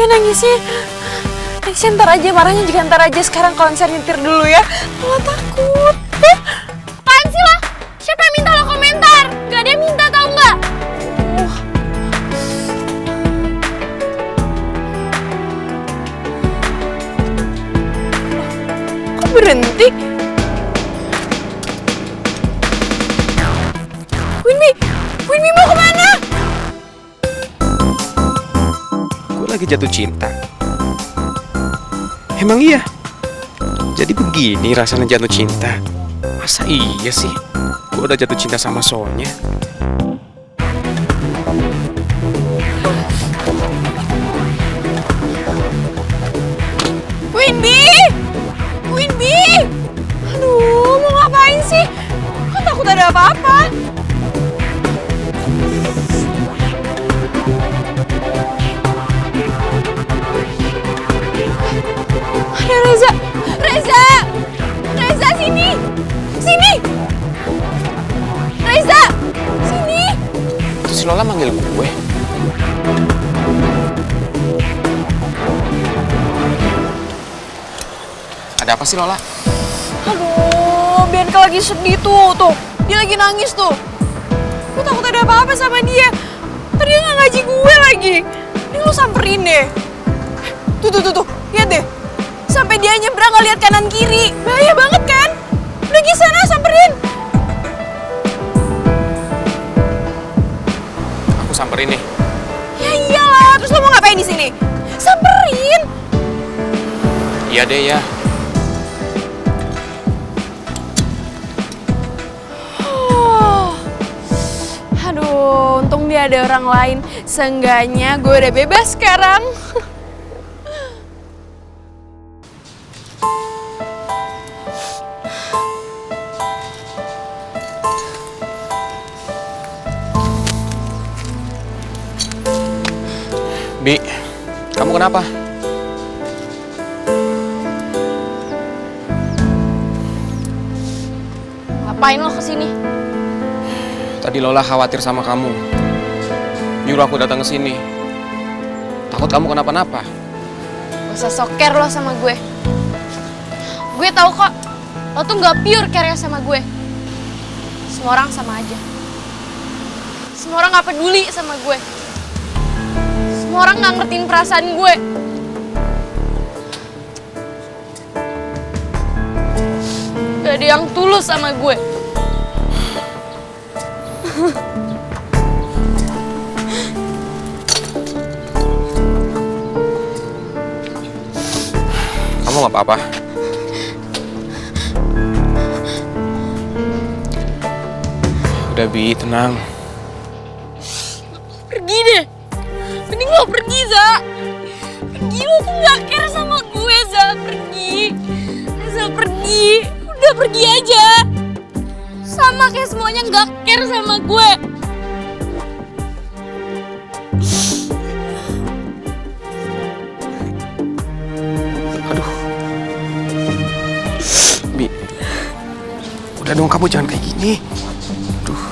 nangisnya. Nangisnya ntar aja, marahnya juga ntar aja. Sekarang konser nyetir dulu ya. Lo takut. Apaan sih lo? Siapa yang minta lo komentar? Gak ada yang minta, tau nggak? Kok berhenti? Winmi mau kemana? Gue lagi jatuh cinta. Emang iya? Jadi begini rasanya jatuh cinta. Masa iya sih? Gue udah jatuh cinta sama Sonya. Winmi! Aduh, mau ngapain sih? Kok takut ada apa-apa? Ada Reza! Reza, sini! Reza, sini! Terus si Lola manggil gue. Ada apa sih Lola? Aduh, Bianca lagi sedih tuh. Dia lagi nangis tuh. Gue takut ada apa-apa sama dia. Tadi dia nggak ngaji gue lagi. Ini lo samperin deh. Tuh. Lihat deh. Sampai dia nyebrang nggak lihat kanan kiri. Bahaya banget kan? Udah Gi, sana samperin. Aku samperin nih. Ya iyalah, terus lo mau ngapain di sini? Samperin. Iya deh ya. Aduh, untung dia ada orang lain. Seenggaknya gue udah bebas sekarang. Bi, kamu kenapa? Ngapain lo kesini? Tadi Lola khawatir sama kamu. Nyuruh aku datang ke sini. Takut kamu kenapa-napa. Gak usah soker lo sama gue. Gue tahu kok, lo tuh gak pure care sama gue. Semua orang sama aja. Semua orang gak peduli sama gue. Semua orang gak ngertiin perasaan gue. Gak ada yang tulus sama gue. Kamu gak apa-apa? Udah Bi, tenang. Pergi deh. Mending lo pergi, Za. Pergi, lo tuh gak care sama gue, Za. Pergi. Za, pergi. Udah pergi aja. Sama kayak semuanya gak care sama gue. Aduh. Bi, udah dong kamu jangan kayak gini. Aduh.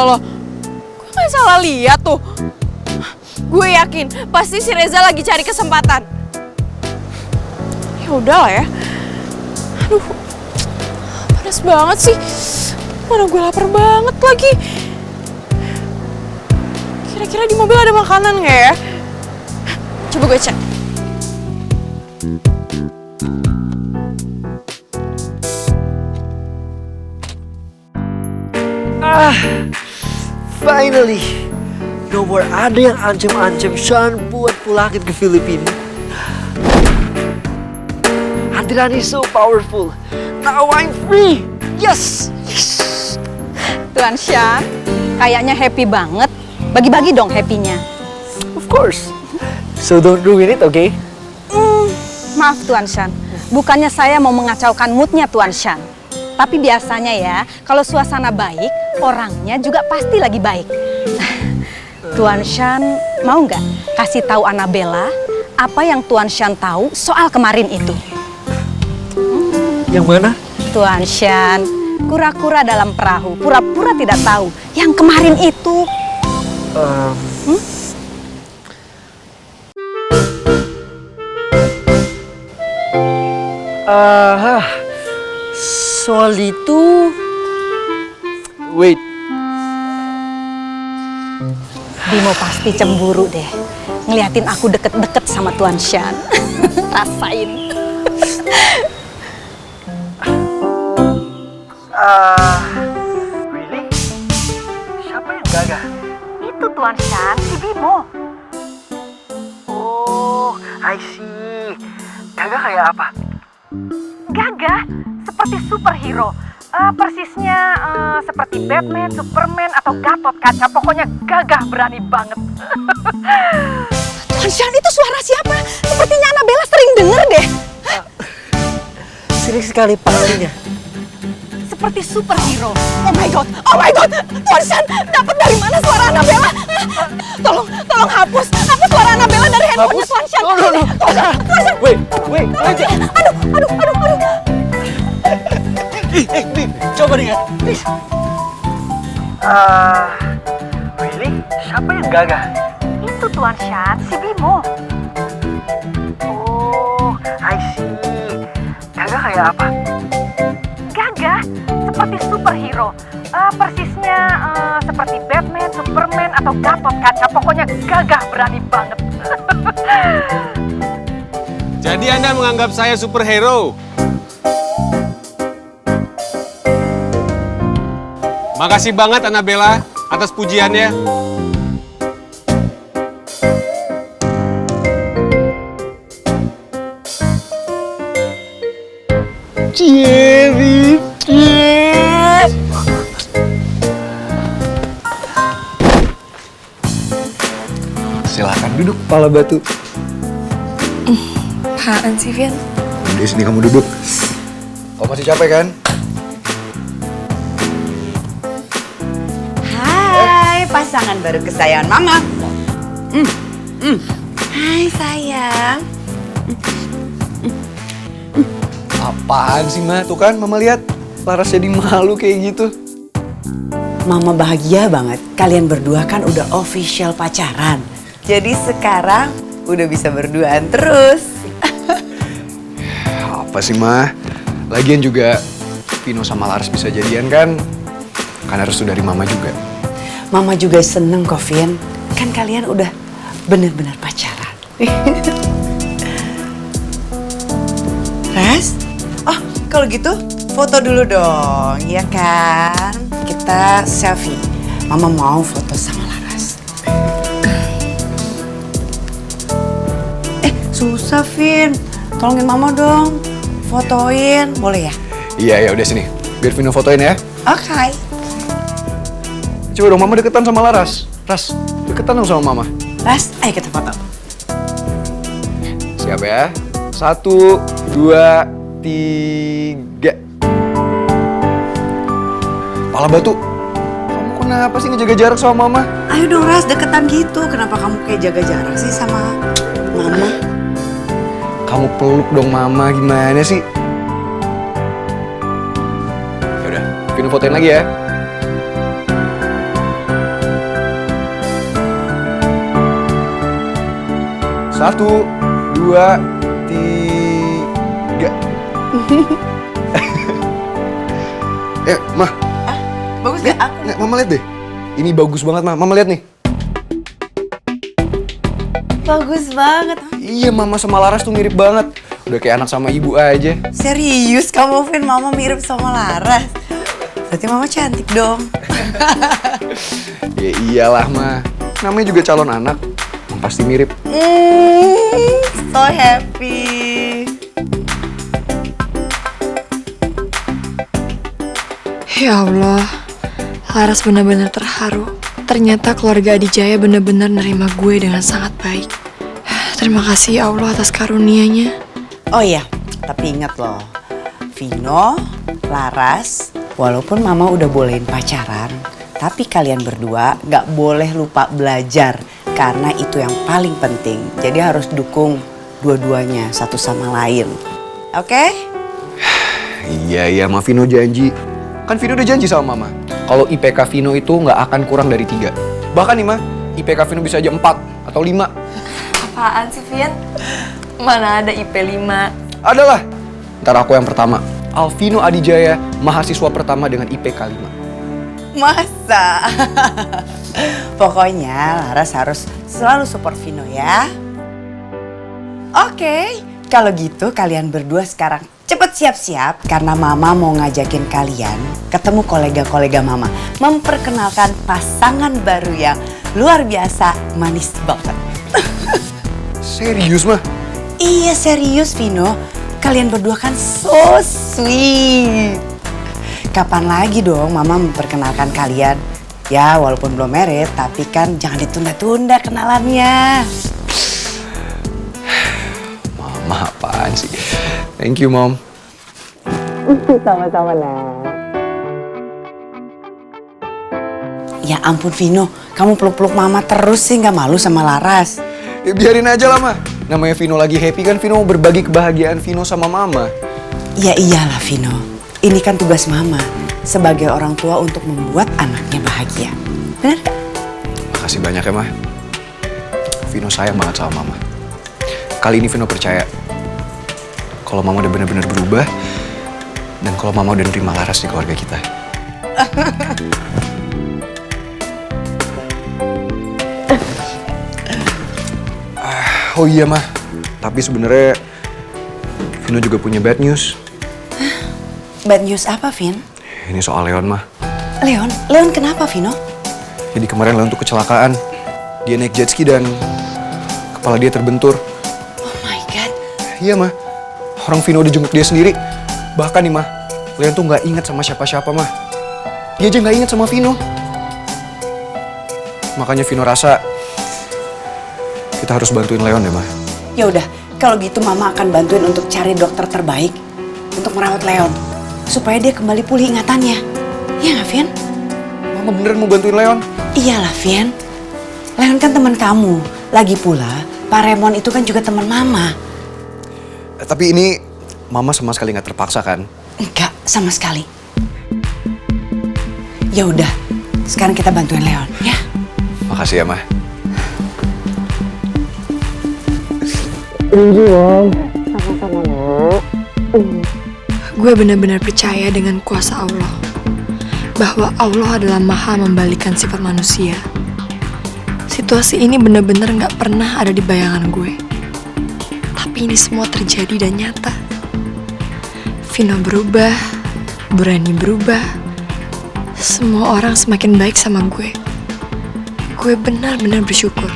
Loh. Gue gak salah lihat tuh. Gue yakin pasti si Reza lagi cari kesempatan. Ya udahlah ya. Aduh, panas banget sih. Mana gue lapar banget lagi. Kira-kira di mobil ada makanan nggak ya? Coba gue cek. Finally, no more ada yang ancam-ancam Sean buat pulangin ke Filipina. Hadiran is so powerful. Now I'm free. Yes. Tuan Sean, kayaknya happy banget. Bagi-bagi dong happy-nya. Of course. So don't ruin it, okay? Maaf Tuan Sean, bukannya saya mau mengacaukan moodnya Tuan Sean. Tapi biasanya ya, kalau suasana baik, orangnya juga pasti lagi baik. Tuan Sean mau nggak kasih tahu Annabella apa yang Tuan Sean tahu soal kemarin itu? Yang mana? Tuan Shan, kura-kura dalam perahu, pura-pura tidak tahu. Yang kemarin itu. Soal itu... Wait, Bimo pasti cemburu deh. Ngeliatin aku deket-deket sama Tuan Shan. Rasain. really? Siapa yang gagah? Itu Tuan Shan, si Bimo. Oh, I see. Gagah kayak apa? Gagah seperti superhero. Persisnya seperti Batman, Superman, atau Gatot Kaca. Pokoknya gagah berani banget. Tuan Shan, itu suara siapa? Sepertinya Annabella sering denger deh. Sering sekali pastinya. Seperti superhero. Oh my god, Tuan Shan, dapat dari mana suara Annabella? Tolong hapus suara Annabella dari handphonenya Tuan Shan. No. Tuan Shan. Wait. Aduh. Nih, coba dengar. Please. Really? Siapa yang gagah? Itu Tuan Shan, si Bimo. Oh, I see. Gagah kayak apa? Gagah seperti superhero. Persisnya seperti Batman, Superman, atau Gatot Kaca. Pokoknya gagah berani banget. Jadi Anda menganggap saya superhero? Makasih banget Annabella atas pujiannya. Cie. Silakan duduk, kepala batu. Apaan sih, Vin? Di sini kamu duduk. Kau masih capek kan? Hai, pasangan baru kesayangan Mama. Hai sayang. Apaan sih, Ma? Tuh kan, Mama lihat. Laras jadi malu kayak gitu. Mama bahagia banget. Kalian berdua kan udah official pacaran. Jadi sekarang udah bisa berduaan terus. Apa sih, Ma? Lagian juga Vino sama Laras bisa jadian kan? Karena restu dari Mama juga. Mama juga seneng kok, Vin. Kan kalian udah bener-bener pacaran. Ras? Oh, kalau gitu foto dulu dong, ya kan? Kita selfie. Mama mau foto sama Laras. Susah, Vin. Tolongin Mama dong. Fotoin, boleh ya? Iya, ya udah sini. Biar Vino fotoin ya. Oke. Coba dong, Mama deketan sama Laras. Ras, deketan dong sama Mama. Ras, ayo kita foto. Siap ya? 1, 2, 3. Kepala batu. Kamu kenapa sih ngejaga jarak sama Mama? Ayo dong, Ras, deketan gitu. Kenapa kamu kayak jaga jarak sih sama Mama? Kamu peluk dong Mama, gimana sih? Yaudah, Vino fotoin lagi ya. Satu, 2, 3. Ma. Bagus gak aku? Nggak, Mama lihat deh. Ini bagus banget, Ma. Mama lihat nih. Bagus banget. Iya, Mama sama Laras tuh mirip banget. Udah kayak anak sama ibu aja. Serius kamu, Vin? Mama mirip sama Laras. Berarti Mama cantik dong. Ya iyalah, Ma. Namanya juga calon anak. Pasti mirip. So happy. Ya Allah, Laras benar-benar terharu. Ternyata keluarga Adijaya benar-benar nerima gue dengan sangat baik. Terima kasih ya Allah atas karunia-Nya. Oh iya, tapi ingat loh, Vino, Laras, walaupun Mama udah bolehin pacaran, tapi kalian berdua gak boleh lupa belajar. Karena itu yang paling penting. Jadi harus dukung dua-duanya satu sama lain. Oke? Iya, Ma, Vino janji. Kan Vino udah janji sama Mama. Kalau IPK Vino itu nggak akan kurang dari 3. Bahkan nih, Ma, IPK Vino bisa aja 4 atau 5. Apaan sih, Vin? Mana ada IP 5? Adalah. Ntar aku yang pertama. Alvino Adijaya, mahasiswa pertama dengan IPK 5. Masa? Pokoknya Laras harus selalu support Vino ya. Oke, kalau gitu kalian berdua sekarang cepet siap-siap karena Mama mau ngajakin kalian ketemu kolega-kolega Mama. Memperkenalkan pasangan baru yang luar biasa manis banget. Serius, Ma? Iya serius Vino, kalian berdua kan so sweet. Kapan lagi dong Mama memperkenalkan kalian? Ya walaupun belum married, tapi kan jangan ditunda-tunda kenalannya. Mama apaan sih? Thank you, Mom. Sama-sama nak. Ya ampun Vino, kamu peluk-peluk Mama terus sih, nggak malu sama Laras? Ya biarin aja lah, Ma. Namanya Vino lagi happy kan, Vino mau berbagi kebahagiaan Vino sama Mama. Ya iyalah Vino, ini kan tugas Mama sebagai orang tua untuk membuat anaknya bahagia. Benar gak? Makasih banyak ya, Ma. Vino sayang banget sama Mama. Kali ini Vino percaya kalau Mama udah benar-benar berubah dan kalau Mama udah nerima Laras di keluarga kita. Oh iya, Ma. Tapi sebenarnya Vino juga punya bad news. Bad news apa Vin? Ini soal Leon, Ma. Leon kenapa Vino? Jadi kemarin Leon tuh kecelakaan. Dia naik jet ski dan kepala dia terbentur. Oh my god. Iya, Ma. Orang Vino udah jenguk dia sendiri. Bahkan nih, Ma, Leon tuh nggak inget sama siapa-siapa, Ma. Dia aja nggak inget sama Vino. Makanya Vino rasa kita harus bantuin Leon ya, Ma. Ya udah, kalau gitu Mama akan bantuin untuk cari dokter terbaik untuk merawat Leon supaya dia kembali pulih ingatannya. Iya nggak, Vin? Mama beneran mau bantuin Leon? Iyalah, Vin. Leon kan teman kamu. Lagi pula, Pak Raymond itu kan juga teman Mama. Tapi ini Mama sama sekali nggak terpaksa kan? Enggak, sama sekali. Ya udah, sekarang kita bantuin Leon, ya? Makasih ya, Ma. Gue benar-benar percaya dengan kuasa Allah. Bahwa Allah adalah maha membalikan sifat manusia. Situasi ini benar-benar gak pernah ada di bayangan gue. Tapi ini semua terjadi dan nyata. Vino berubah, berani berubah. Semua orang semakin baik sama gue. Gue benar-benar bersyukur.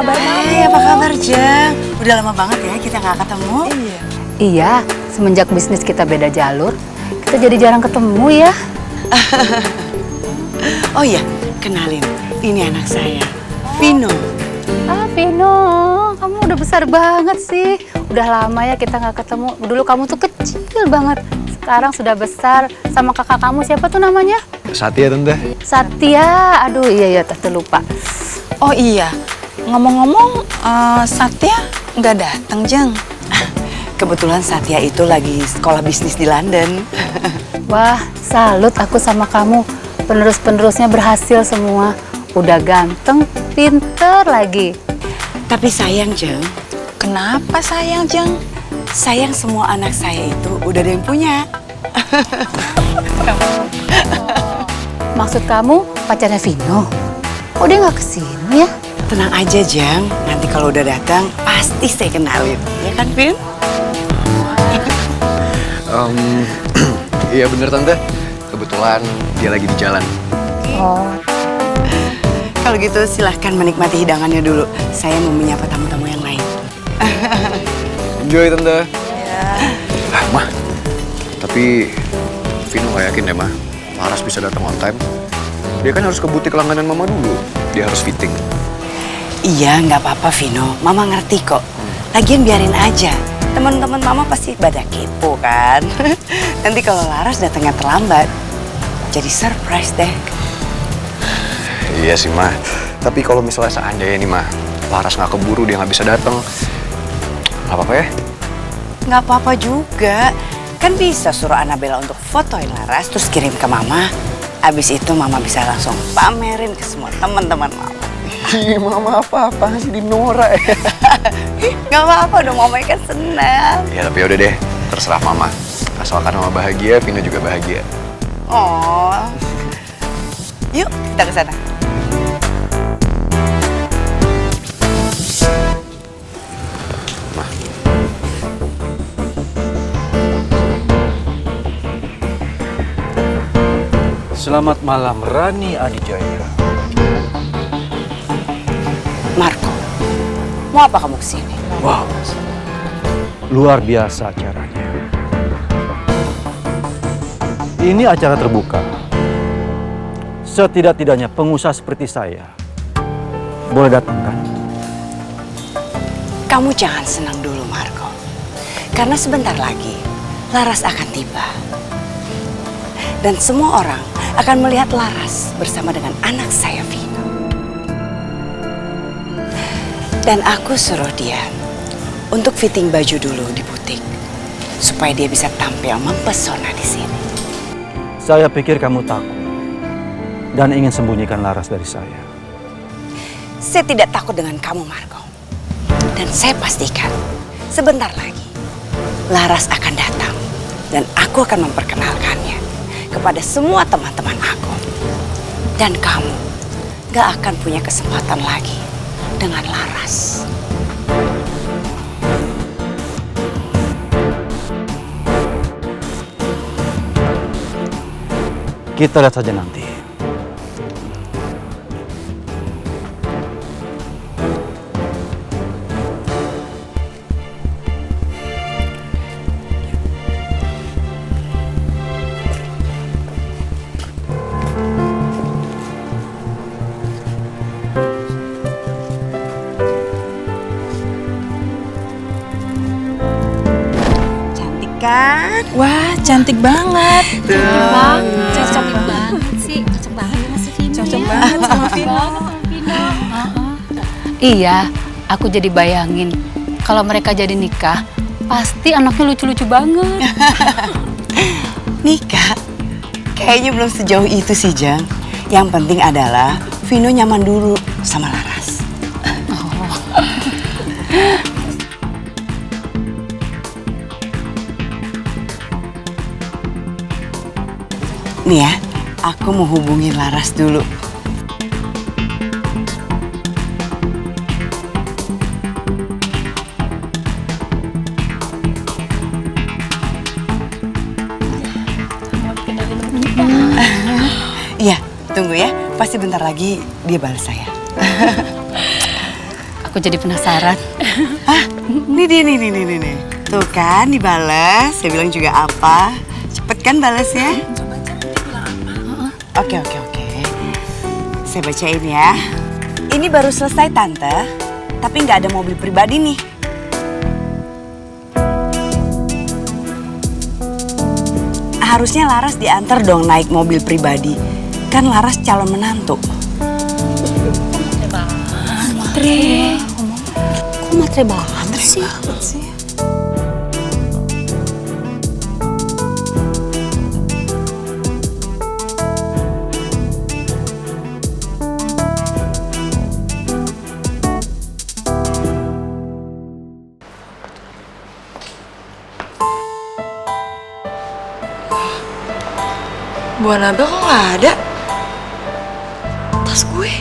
Hai, apa kabar Jeng? Udah lama banget ya kita nggak ketemu. Iya, semenjak bisnis kita beda jalur, kita jadi jarang ketemu ya. Oh iya, kenalin. Ini anak saya, Vino. Ah, Vino, kamu udah besar banget sih. Udah lama ya kita nggak ketemu. Dulu kamu tuh kecil banget. Sekarang sudah besar. Sama kakak kamu siapa tuh namanya? Satya, Tante. Satya. Aduh, iya Tante lupa. Oh iya, ngomong-ngomong Satya nggak datang Jeng. Kebetulan Satya itu lagi sekolah bisnis di London. Wah, salut aku sama kamu. Penerus-penerusnya berhasil semua. Udah ganteng, pinter lagi. Tapi sayang Jeng, Kenapa sayang Jeng? sayang semua anak saya itu udah ada yang punya. Maksud kamu pacarnya Vino? Kok dia nggak kesini ya? Tenang aja Jeng, nanti kalau udah datang pasti saya kenalin. Ya kan Vin? Iya bener, Tante. Kebetulan dia lagi di jalan. Oh, Kalau gitu silahkan menikmati hidangannya dulu. Saya mau menyapa tamu-tamu yang lain. Enjoy, Tante. Ah, Ma. Tapi Vino gak yakin deh, Ma. Laras bisa datang on time. Dia kan harus ke butik langganan Mama dulu. Dia harus fitting. Iya, nggak apa-apa Vino. Mama ngerti kok. Lagian biarin aja. Teman-teman Mama pasti pada kepo kan. Nanti kalau Laras datangnya terlambat, jadi surprise deh. Iya sih, Ma. Tapi kalau misalnya seandainya nih, Ma, Laras nggak keburu, dia nggak bisa datang. Nggak apa-apa ya? Nggak apa-apa juga. Kan bisa suruh Annabella untuk fotoin Laras, terus kirim ke Mama. Abis itu Mama bisa langsung pamerin ke semua teman-teman Mama. Ih, Mama apa-apa sih di Nora ya? Nggak apa-apa dong, Mama kan senang. Ya tapi udah deh, terserah Mama. Asalkan Mama bahagia, Vino juga bahagia. Oh. Yuk, kita ke sana. Selamat malam Rani Adijaya. Marco, mau apa kamu kesini? Wow, luar biasa acaranya. Ini acara terbuka. Setidak-tidaknya pengusaha seperti saya boleh datang kan? Kamu jangan senang dulu Marco. Karena sebentar lagi Laras akan tiba. Dan semua orang akan melihat Laras bersama dengan anak saya Vino. Dan aku suruh dia untuk fitting baju dulu di butik supaya dia bisa tampil mempesona di sini. Saya pikir kamu takut dan ingin sembunyikan Laras dari saya. Saya tidak takut dengan kamu Marco. Dan saya pastikan sebentar lagi Laras akan datang dan aku akan memperkenalkannya kepada semua teman-teman aku. Dan kamu gak akan punya kesempatan lagi dengan Laras. Kita lihat saja nanti. Cantik kan? Wah, cantik banget. Cocok banget sih. Cocok banget sama si Vino. Cocok banget sama Vino. Iya, aku jadi bayangin kalau mereka jadi nikah, pasti anaknya lucu-lucu banget. Nikah? Kayaknya belum sejauh itu sih Jang. Yang penting adalah Vino nyaman dulu sama Laras. Nih ya, aku mau hubungin Laras dulu. Iya, tunggu ya. Pasti bentar lagi dia balas saya. Aku jadi penasaran. Hah? Nih. Tuh kan dibalas. Saya bilang juga apa. Cepet kan balasnya? Oke. Saya bacain ya. Ini baru selesai Tante. Tapi nggak ada mobil pribadi nih. Harusnya Laras diantar dong naik mobil pribadi. Kan Laras calon menantu. Matre. Kok matre banget sih? Bu Annabel kok nggak ada? Tas gue.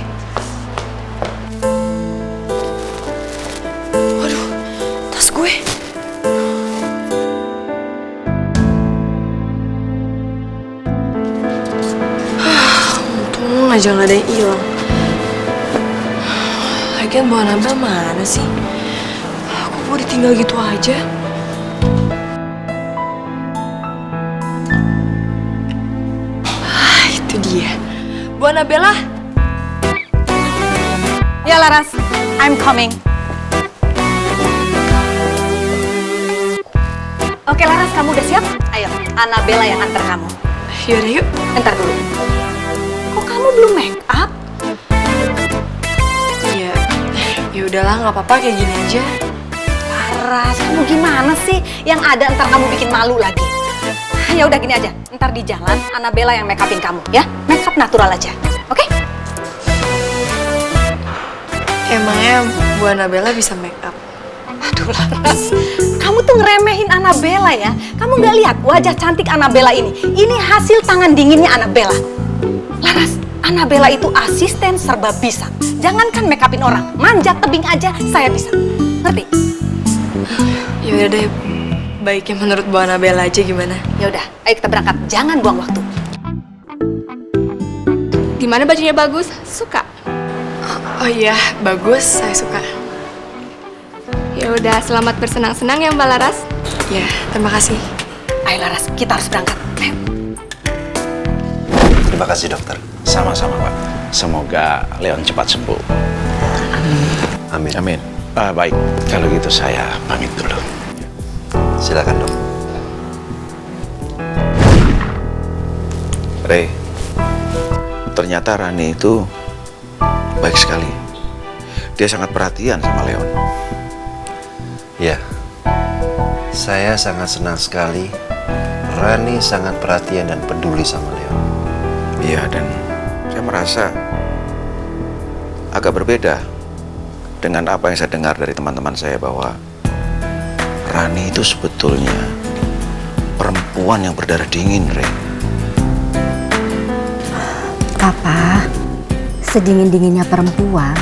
Waduh, tas gue. Untung aja nggak ada yang hilang. Lagian Bu Annabel mana sih? Aku mau ditinggal gitu aja. Itu dia. Bu Annabella. Ya Laras, I'm coming. Oke Laras, kamu udah siap? Ayo, Annabella yang antar kamu. Yaudah yuk. Entar dulu. Kok kamu belum make up? Ya udahlah, nggak apa-apa kayak gini aja. Laras, kamu gimana sih? Yang ada ntar kamu bikin malu lagi. Ya udah gini aja, ntar di jalan Annabella yang make upin kamu ya. Make up natural aja, oke? Emangnya Bu Annabella bisa make up? Aduh Laras, kamu tuh ngeremehin Annabella ya. Kamu nggak lihat wajah cantik Annabella ini? Ini hasil tangan dinginnya Annabella. Laras, Annabella itu asisten serba bisa. Jangankan make upin orang, manjat tebing aja saya bisa. Ngerti? Ya udah deh, baiknya menurut Bu Annabella aja gimana? Ya udah, ayo kita berangkat. Jangan buang waktu. Gimana bajunya bagus? Suka? Oh iya, bagus, saya suka. Ya udah, selamat bersenang-senang ya Mbak Laras. Ya, terima kasih. Ayo Laras, kita harus berangkat. Ayo. Terima kasih dokter. Sama-sama Pak. Semoga Leon cepat sembuh. Amin. Amin. Baik, kalau gitu saya pamit dulu. Silakan dok. Ray, ternyata Rani itu baik sekali. Dia sangat perhatian sama Leon. Ya, saya sangat senang sekali. Rani sangat perhatian dan peduli sama Leon. Iya, dan saya merasa agak berbeda dengan apa yang saya dengar dari teman-teman saya bahwa Rani itu sebetulnya perempuan yang berdarah dingin, Ray. Papa, sedingin-dinginnya perempuan,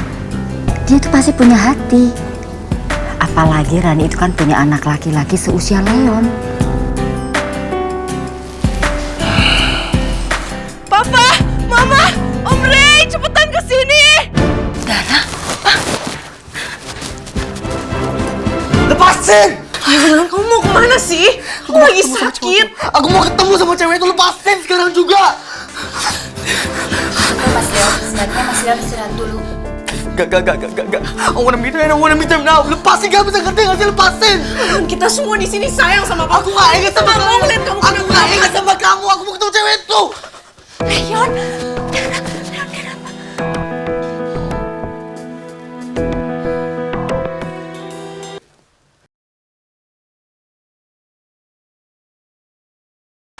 dia itu pasti punya hati. Apalagi Rani itu kan punya anak laki-laki seusia Leon. Papa, Mama, Om Ray, cepetan kesini. Dara, Lepasin! Ayo Leon, kamu mau kemana sih? Aku lagi sakit. Aku mau ketemu sama cewek itu, lepasin sekarang juga. Mas Leon, sebaiknya Mas Leon istirahat dulu. Gak. I wanna meet him now. Lepasin, gak bisa ngerti gak sih? Lepasin. Kita semua di sini sayang sama kamu. Aku gak ingat sama kamu. Melihat kamu Aku gak ingat sama kamu. Aku mau ketemu cewek itu. Leon.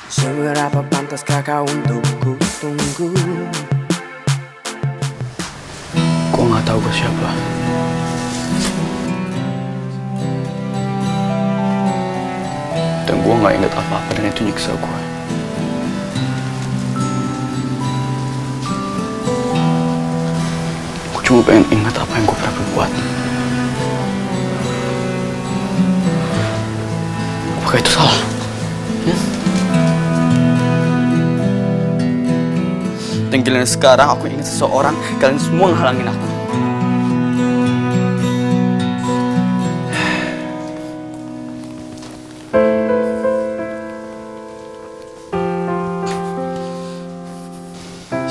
Seberapa pantaskah kau untuk ku tunggu? Gue nggak tahu gue siapa. Dan gue nggak inget apa-apa dan itu nyiksa gue. Gue cuma pengen ingat apa yang gue pernah berbuat. Apakah itu salah? Dan giliran sekarang aku ingin seseorang, kalian semua ngehalangin aku.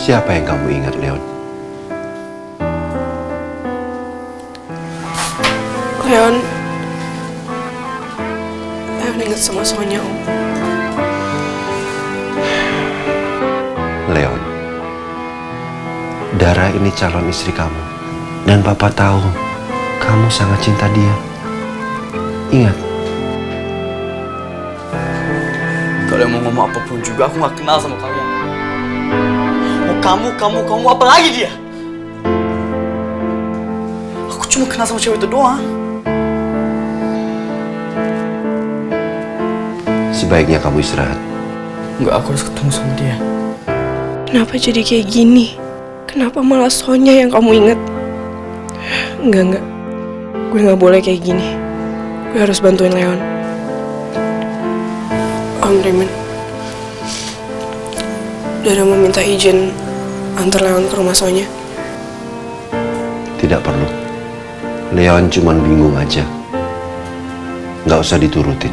Siapa yang kamu ingat, Leon? Leon ingat sama Sonya, Om. Leon, Dara ini calon istri kamu. Dan Papa tahu kamu sangat cinta dia. Ingat. Kalian mau ngomong apapun juga, aku gak kenal sama kalian. Mau kamu apa lagi dia? Aku cuma kenal sama cewek itu doang. Sebaiknya kamu istirahat. Enggak, aku harus ketemu sama dia. Kenapa jadi kayak gini? Kenapa malah Sonya yang kamu ingat? Enggak. Gue gak boleh kayak gini. Gue harus bantuin Leon. Om Raymond, Dara mau minta izin antar Leon ke rumah Sonya. Tidak perlu. Leon cuma bingung aja. Nggak usah diturutin.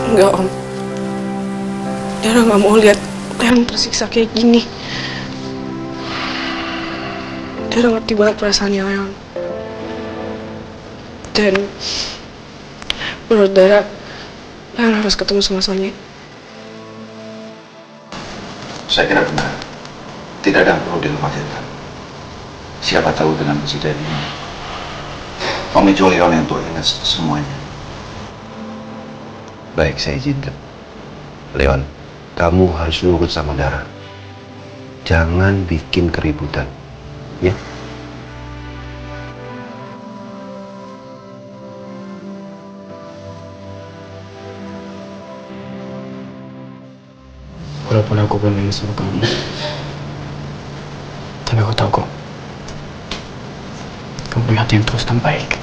Enggak, Om. Dara gak mau lihat Leon tersiksa kayak gini. Dara ngerti banget perasaannya Leon. Dan menurut Dara, Leon harus ketemu sama Sonia. Saya kira benar. Tidak ada yang perlu dikhawatirkan. Siapa tahu dengan kejadian ini, memicu Leon untuk ingat semuanya. Baik, saya izinkan. Leon, kamu harus nurut sama Dara. Jangan bikin keributan, ya? Walaupun aku belum ingat sama kamu, tapi aku tahu kok, kamu punya hati yang terus dan baik.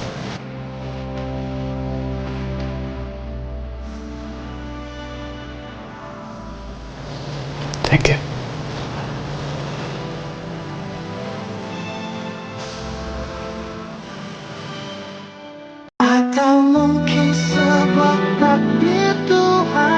Thank you. Atau mungkin sebuah takdir Tuhan.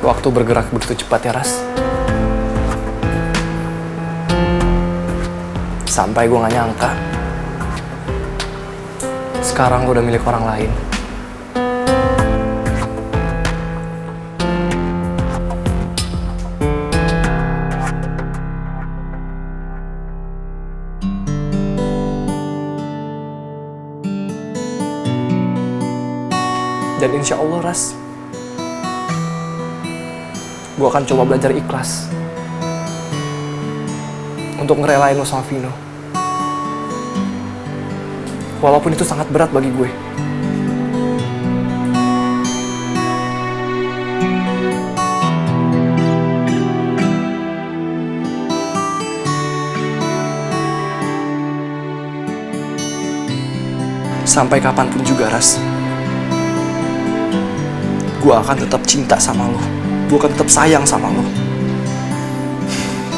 Waktu bergerak begitu cepat ya, Ras. Sampai gue gak nyangka sekarang lo udah milik orang lain. Dan insya Allah, Ras, gue akan coba belajar ikhlas untuk ngerelain lo sama Vino. Walaupun itu sangat berat bagi gue. Sampai kapanpun juga, Ras, gue akan tetap cinta sama lo. Gue akan tetap sayang sama lo.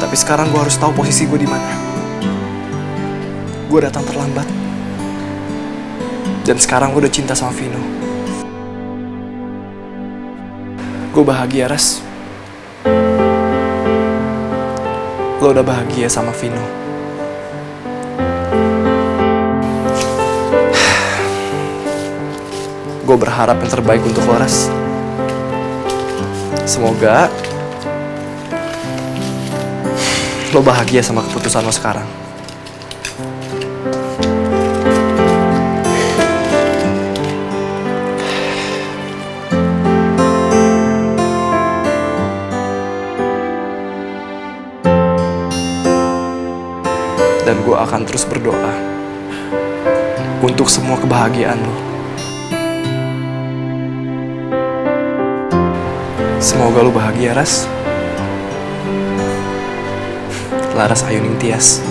Tapi sekarang gue harus tahu posisi gue di mana. Gue datang terlambat. Dan sekarang gue udah cinta sama Vino. Gue bahagia, Ras. Lo udah bahagia sama Vino. Gue berharap yang terbaik untuk lo, Ras. Semoga lo bahagia sama keputusan lo sekarang. Dan gue akan terus berdoa untuk semua kebahagiaan lo. Semoga lo bahagia, Ras. Laras Ayuning Tias.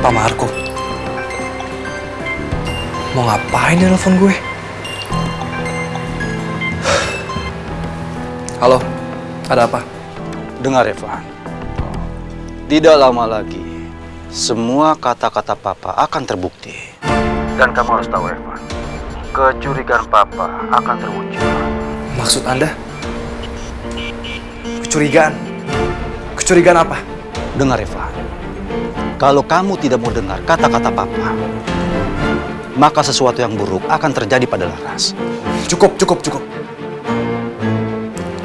Pak Marco, mau ngapain dia nelfon gue? Halo, ada apa? Dengar, Evan. Tidak lama lagi, semua kata-kata Papa akan terbukti. Dan kamu harus tahu, Evan, kecurigaan Papa akan terwujud. Maksud Anda? Kecurigaan? Kecurigaan apa? Dengar, Evan. Kalau kamu tidak mau dengar kata-kata Papa, maka sesuatu yang buruk akan terjadi pada Laras. Cukup.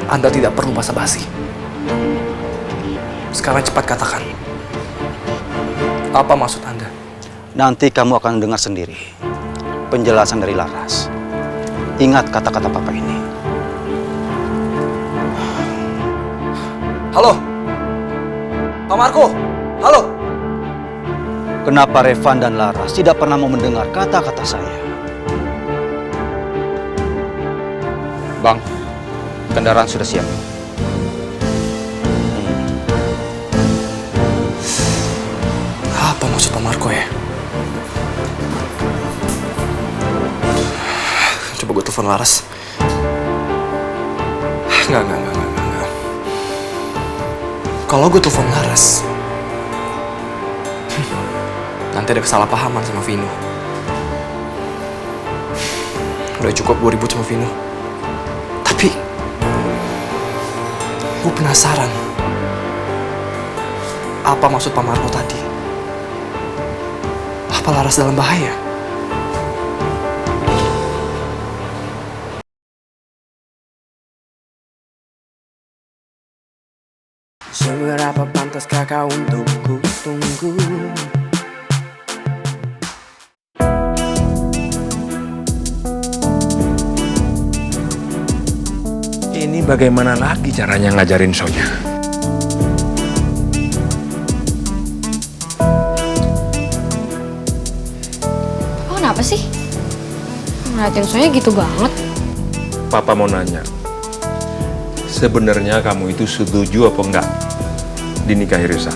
Anda tidak perlu basa-basi. Sekarang cepat katakan. Apa maksud Anda? Nanti kamu akan dengar sendiri. penjelasan dari Laras. Ingat kata-kata papa ini. Halo? Pak Marco? Halo? Kenapa Revan dan Laras tidak pernah mau mendengar kata-kata saya? Bang, kendaraan sudah siap. Apa maksud Pak Marco ya? Coba gue telepon Laras. Enggak. Kalau gue telepon Laras, nanti ada kesalahpahaman sama Vino. Udah cukup gue ribut sama Vino. Tapi gue penasaran, apa maksud Pak Marco tadi? Apa Laras dalam bahaya? Seberapa pantaskah kau untuk ku tunggu? Ini bagaimana lagi caranya ngajarin Sonya? Oh, kenapa sih? Ngeliatin Sonya gitu banget. Papa mau nanya, sebenarnya kamu itu setuju apa enggak dinikahi Reza?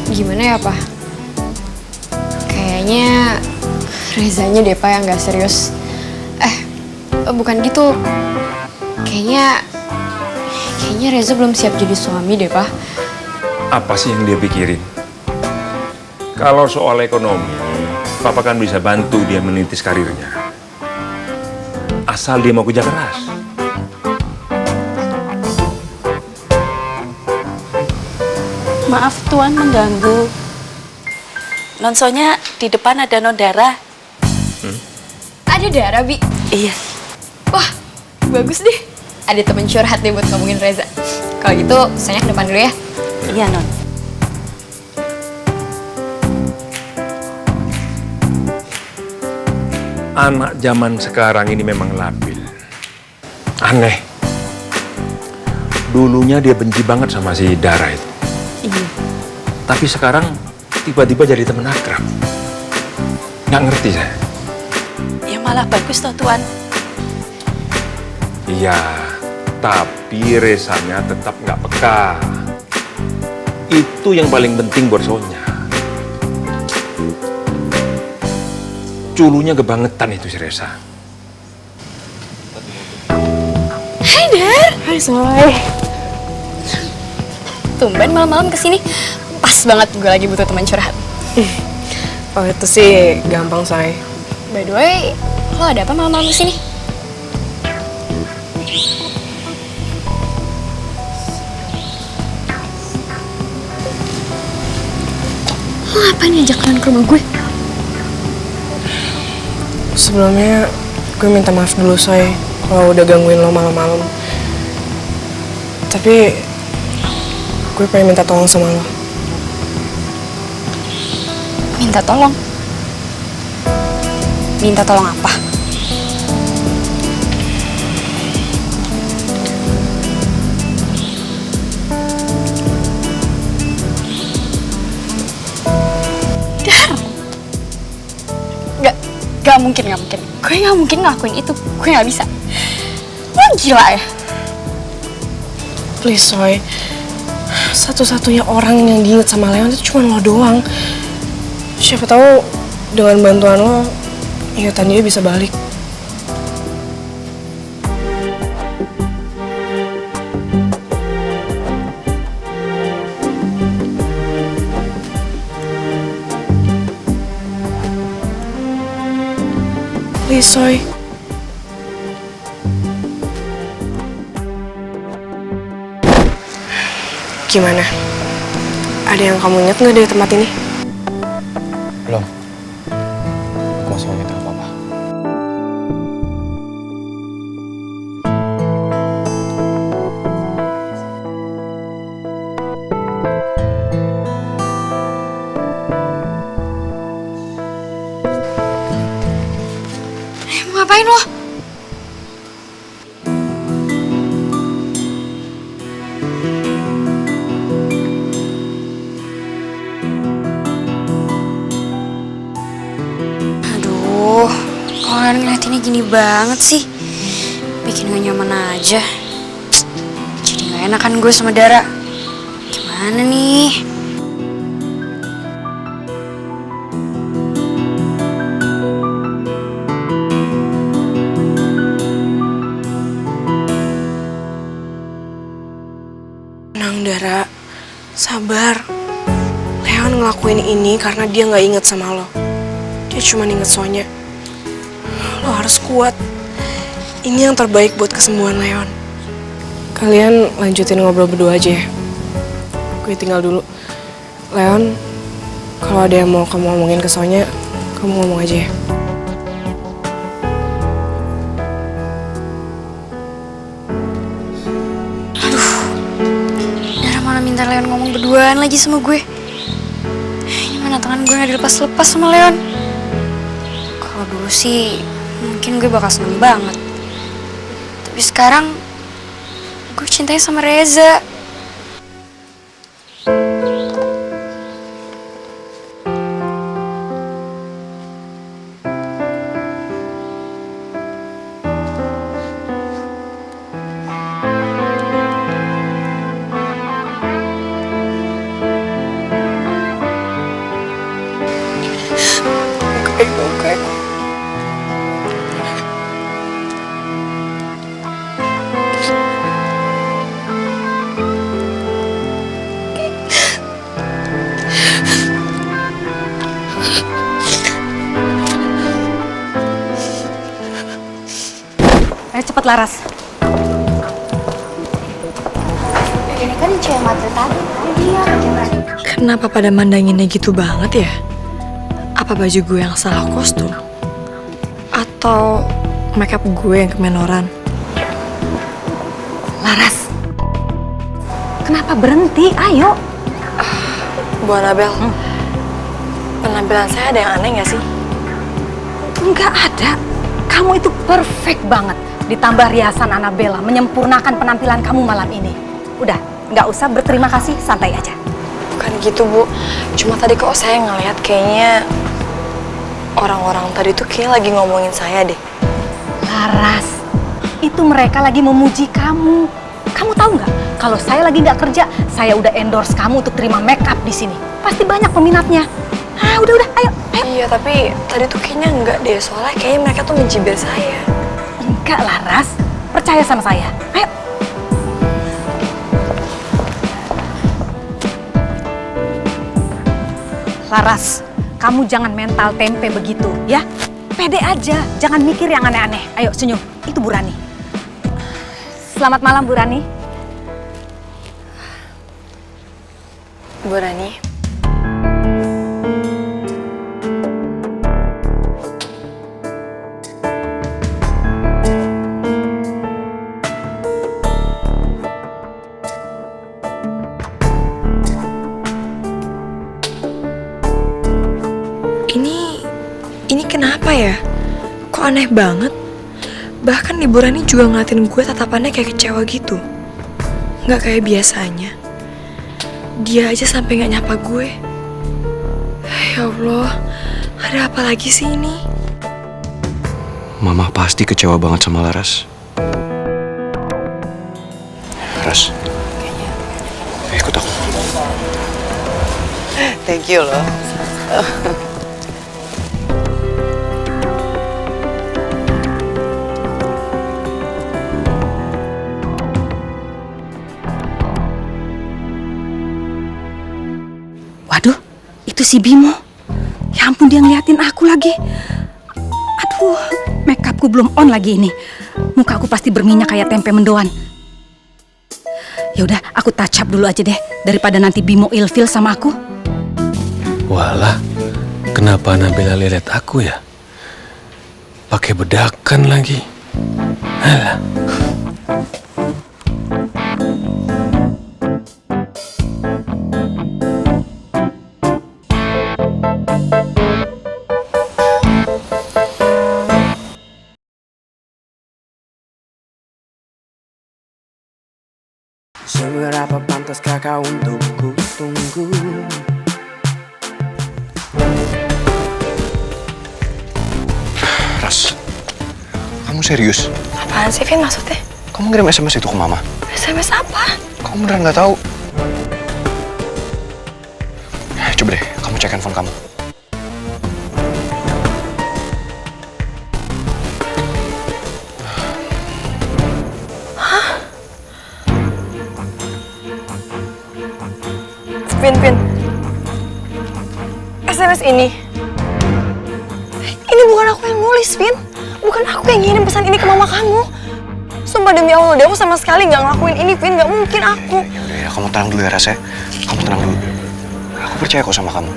Gimana ya, Pak? Kayaknya Rezanya deh, Pak, yang gak serius. Bukan gitu. Kayaknya Reza belum siap jadi suami deh, Pak. Apa sih yang dia pikirin? Kalau soal ekonomi, Papa kan bisa bantu dia menitis karirnya. Asal dia mau kerja keras. Maaf Tuan mengganggu. Non Sonya di depan ada non Dara. Ada Dara, Bi? Iya. Wah, bagus deh. Ada temen curhat deh buat ngomongin Reza. Kalau gitu, Sonya ke depan dulu ya. Iya, Non. Anak zaman sekarang ini memang labil. Aneh. Dulunya dia benci banget sama si Dara itu. Iya. Tapi sekarang tiba-tiba jadi teman akrab. Nggak ngerti saya. Ya malah bagus toh Tuan. Iya, tapi Rezanya tetap nggak peka. Itu yang paling penting buat Sonya. Culunya kebangetan itu si Reza. Hai, Dar. Hai, Soy. Tumben malam-malam kesini. Pas banget gue lagi butuh teman curhat. Oh, itu sih gampang, Say. By the way, lo ada apa malam-malam kesini? Lo ngapain ngajak kalian ke rumah gue? Sebelumnya gue minta maaf dulu, Say, kalau udah gangguin lo malam-malam. Tapi gue pengen minta tolong sama lo. Minta tolong? Minta tolong apa? Gak mungkin. Gue gak mungkin ngelakuin itu. Gue gak bisa. Lo gila ya? Please, Soy. Satu-satunya orang yang diinget sama Leon itu cuma lo doang. Siapa tahu dengan bantuan lo, ingatan dia bisa balik. Please, Soy. Gimana? Ada yang kamu ingat nggak dari tempat ini? Belum. Aku masih mau minta apa-apa. Ngapain lo? Aduh, kok kalian ngeliatinnya gini banget sih? Bikin gak nyaman aja. Jadi gak enakan gue sama Dara. Gimana nih? Tenang Dara, sabar. Leon ngelakuin ini karena dia nggak inget sama lo. Dia cuma inget Sonya. Lo harus kuat. Ini yang terbaik buat kesembuhan Leon. Kalian lanjutin ngobrol berdua aja ya. Gue tinggal dulu. Leon, kalau ada yang mau kamu ngomongin ke Sonya, kamu ngomong aja ya. Minta Leon ngomong berduaan lagi sama gue. Gimana tangan gue gak dilepas-lepas sama Leon? Kalau dulu sih mungkin gue bakal seneng banget. Tapi sekarang gue cintanya sama Reza. Oke. Ayo cepet Laras. Ini kan cewek matre tadi. Dia. Kenapa pada mandanginnya gitu banget ya? Apa baju gue yang salah kostum? Atau makeup gue yang kemenoran? Laras, kenapa berhenti? Ayo. Bu Anabel, penampilan saya ada yang aneh nggak sih? Enggak ada. Kamu itu perfect banget. Ditambah riasan Annabella menyempurnakan penampilan kamu malam ini. Udah, nggak usah berterima kasih, santai aja. Bukan gitu Bu, cuma tadi kok saya ngeliat kayaknya orang-orang tadi tuh kayak lagi ngomongin saya deh. Laras, itu mereka lagi memuji kamu. Kamu tahu nggak? Kalau saya lagi nggak kerja, saya udah endorse kamu untuk terima make up di sini. Pasti banyak peminatnya. Ah, udah, ayo. Iya, tapi tadi tuh kayaknya enggak deh, soalnya kayaknya mereka tuh mencibir saya. Enggak, Laras. Percaya sama saya. Ayo. Laras, kamu jangan mental tempe begitu, ya. Pede aja, jangan mikir yang aneh-aneh. Ayo, senyum. Itu Bu Rani. Selamat malam, Bu Rani. Bu Rani. Ini kenapa ya? Kok aneh banget? Bahkan Ibu Rani juga ngeliatin gue tatapannya kayak kecewa gitu. Nggak kayak biasanya. Dia aja sampai nggak nyapa gue. Ya Allah, ada apa lagi sih ini? Mama pasti kecewa banget sama Laras. Laras, ikut aku. Thank you loh. Waduh, itu si Bimo. Ya ampun, dia ngeliatin aku lagi. Aduh, make upku belum on lagi ini. Muka aku pasti berminyak kayak tempe mendoan. Ya udah, aku touch up dulu aja deh daripada nanti Bimo ilfil sama aku. Walah, kenapa Nabila lihat aku ya? Pakai bedakan lagi. Alah. Seberapa pantaskah kau untuk ku tunggu? Ras, kamu serius? Apaan sih, Vin, maksudnya? Kamu ngirim SMS itu ke Mama? SMS apa? Kamu beneran nggak tahu? Coba deh, kamu cek handphone kamu. Vin. SMS ini bukan aku yang nulis, Vin. Bukan aku yang ngirim pesan ini ke mama kamu. Sumpah demi Allah, deh, aku sama sekali nggak ngelakuin ini, Vin. Nggak mungkin aku. Ya, kamu tenang dulu ya, Ras ya. Kamu tenang dulu. Aku percaya kok sama kamu.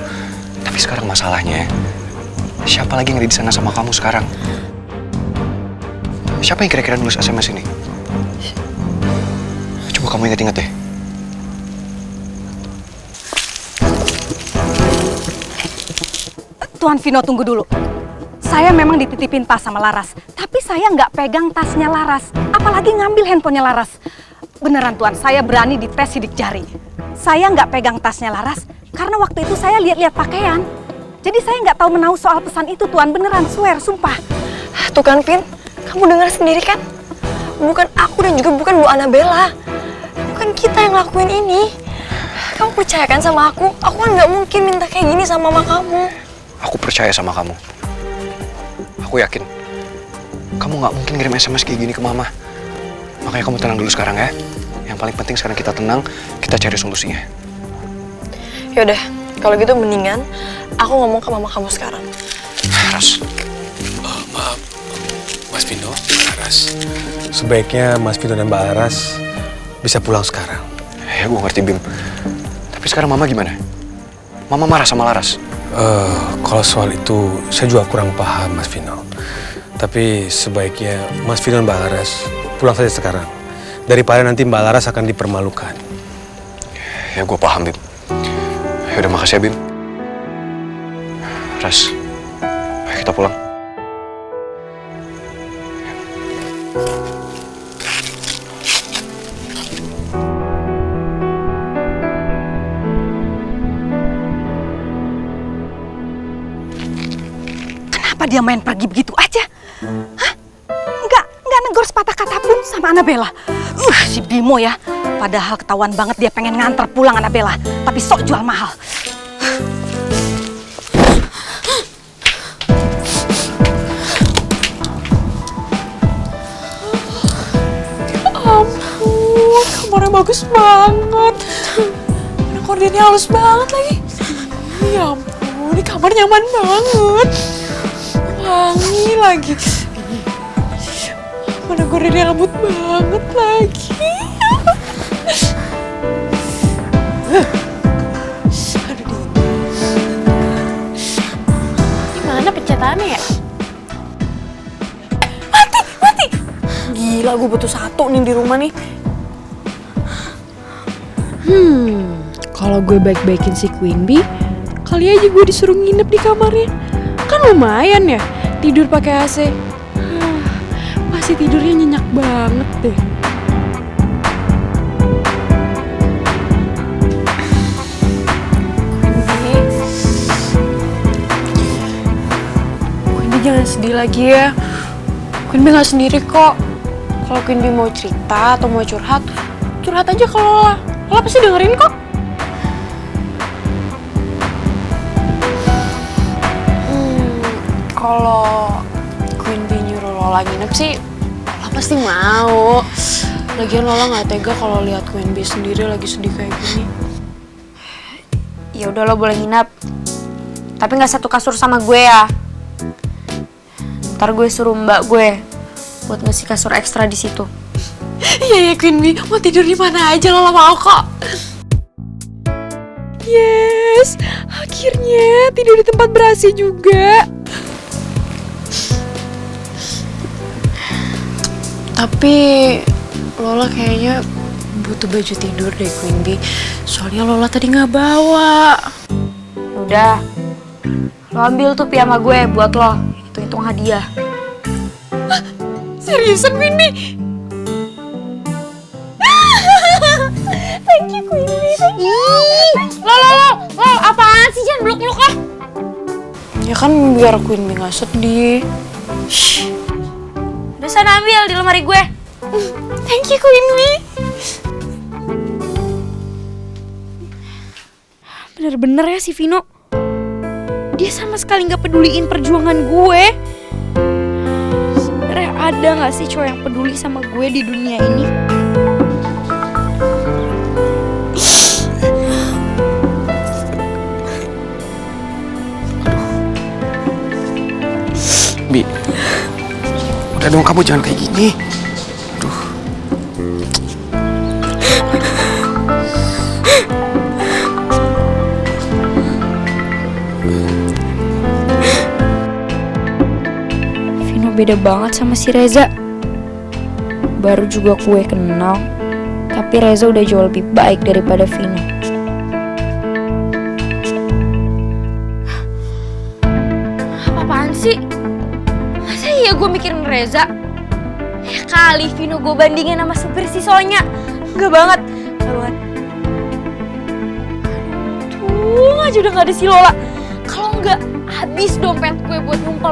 Tapi sekarang masalahnya, siapa lagi yang ada di sana sama kamu sekarang? Siapa yang kira-kira nulis SMS ini? Coba kamu ingat-ingat deh. Tuan Vino, tunggu dulu. Saya memang dititipin tas sama Laras, tapi saya nggak pegang tasnya Laras, apalagi ngambil handphonenya Laras. Beneran Tuan, saya berani dites sidik jari. Saya nggak pegang tasnya Laras karena waktu itu saya lihat-lihat pakaian. Jadi saya nggak tahu menahu soal pesan itu, Tuan. Beneran, swear, sumpah. Tuh kan, Vin, kamu dengar sendiri kan? Bukan aku dan juga bukan Bu Annabella. Bukan kita yang ngelakuin ini. Kamu percaya kan sama aku? Aku kan nggak mungkin minta kayak gini sama mama kamu. Aku percaya sama kamu. Aku yakin kamu nggak mungkin ngirim SMS kayak gini ke Mama. Makanya kamu tenang dulu sekarang ya. Yang paling penting sekarang kita tenang, kita cari solusinya. Yaudah, kalau gitu mendingan aku ngomong ke mama kamu sekarang. Ras. Maaf, Mas Vino, Mbak Laras. Sebaiknya Mas Vino dan Mbak Laras bisa pulang sekarang. Ya, gue ngerti, Bim. Tapi sekarang Mama gimana? Mama marah sama Laras? Kalau soal itu, saya juga kurang paham, Mas Vino. Tapi sebaiknya Mas Vino dan Mbak Laras pulang saja sekarang. Daripada nanti Mbak Laras akan dipermalukan. Ya, gue paham, Bim. Ya udah, makasih ya, Bim. Ras, ayo kita pulang. Kenapa dia main pergi begitu aja? Hah? Nggak negor sepatah kata pun sama Annabella. Si Bimo ya. Padahal ketahuan banget dia pengen nganter pulang Annabella. Tapi sok jual mahal. Ampun, kamarnya bagus banget. Mana kordennya halus banget lagi. Ya ampun, ini kamar nyaman banget. Wangi lagi. Mana gorengnya lembut banget lagi. Gimana pencetannya ya? Mati! Gila, gue butuh satu nih di rumah nih. Kalau gue baik-baikin si Queen Bee, kali aja gue disuruh nginep di kamarnya. Kan lumayan ya, tidur pakai AC. Pasti tidurnya nyenyak banget deh. Queen Bee jangan sedih lagi ya. Queen Bee gak sendiri kok. Kalau Queen Bee mau cerita atau mau curhat aja ke Lola. Lola pasti dengerin kok. Kalau Queen Bee nyuruh Lola nginep sih, Lola pasti mau. Lagian Lola nggak tega kalau lihat Queen Bee sendiri lagi sedih kayak gini. Ya udah, lo boleh nginep. Tapi nggak satu kasur sama gue ya. Ntar gue suruh mbak gue buat ngasih kasur ekstra di situ. Iya Queen Bee, mau tidur di mana aja Lola mau kok. Yes, akhirnya tidur di tempat ber-AC juga. Tapi Lola kayaknya butuh baju tidur deh Queen Bee. Soalnya Lola tadi nggak bawa. Udah, lo ambil tuh piyama gue buat lo. Hitung-hitung hadiah. Seriusan Queen Bee? Thank you, Queen Bee. Lo, apaan sih? Jangan blok-blok lah. Ya kan biar Queen Bee gak sedih. Shh. Udah sana ambil di lemari gue. Thank you, Queen Bee. Bener-bener ya si Vino. Dia sama sekali gak peduliin perjuangan gue. Sebenarnya ada gak sih cowok yang peduli sama gue di dunia ini? Bi, udah dong kamu jangan kayak gini. Aduh. Vino beda banget sama si Reza. Baru juga gue kenal, tapi Reza udah jauh lebih baik daripada Vino. Apaan sih? Masa iya gue mikirin Reza? Ya kali Vino gue bandingin sama supir si Sonya. Enggak banget. Tuh aja udah gak ada si Lola. Kalau enggak, habis dompet gue buat numpal